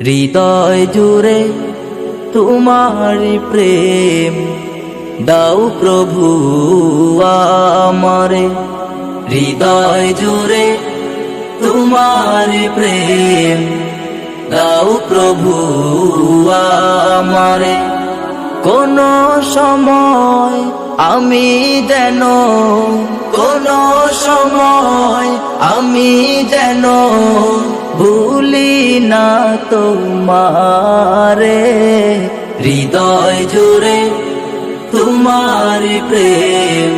হৃদয় জুড়ে তোমার প্রেম দাও প্রভু আমারে। হৃদয় জুড়ে তোমার প্রেম দাও প্রভু আমারে। কোন সময় আমি যেন, কোন সময় আমি যেন ভুলি না তোমারে। হৃদয় জুড়ে তোমার প্রেম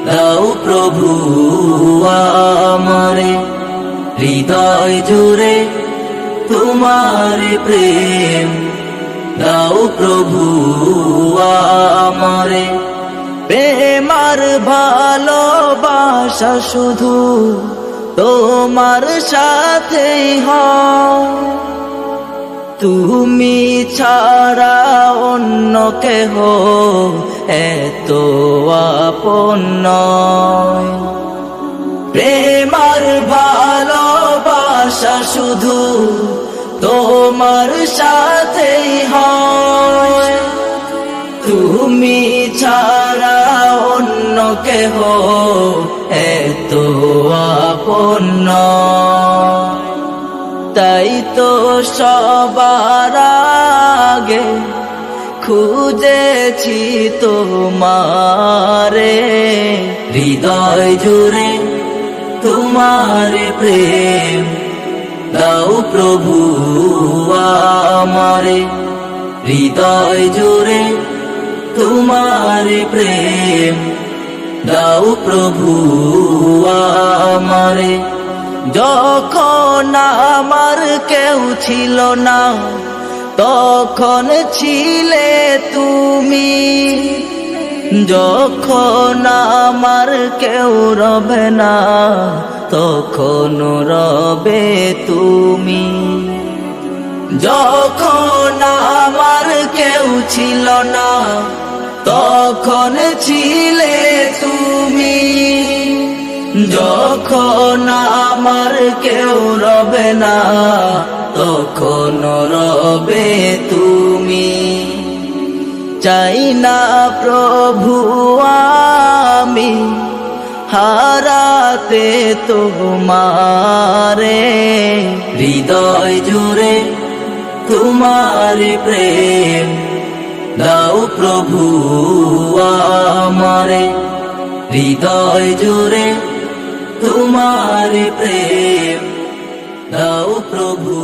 দাও প্রভু আমারে। হৃদয় জুড়ে তোমার প্রেম দাও প্রভু আমারে। প্রেমার ভালোবাসা শুধু তোমার সাথেই হয়, তুমি ছাড়া অন্য কেহ এত আপন নয়। প্রেমার ভালোবাসা শুধু তোমার সাথেই হয়, তুমি ছাড়া অন্য কেহ এত আপন নয়। তাই তো সবার আগে খুঁজেছি তোমারে। হৃদয় জুড়ে তোমার প্রেম দাও প্রভু আমারে। হৃদয় জুড়ে তোমার প্রেম দাও প্রভু আমারে। যখন আমার কেউ ছিল না তখন ছিলে তুমি, যখন আমার কেউ রবে না তখন রবে তুমি। যখন আমার কেউ ছিল না তখন ছিলে তুমি, যখন আমার কেউ রবে না তখন রবে তুমি। চাই না প্রভু আমি হারাতে তোমারে। হৃদয় জুড়ে তোমার প্রেম দাও প্রভু আমারে। হৃদয় জুড়ে তোমার প্রেম দাও প্রভু।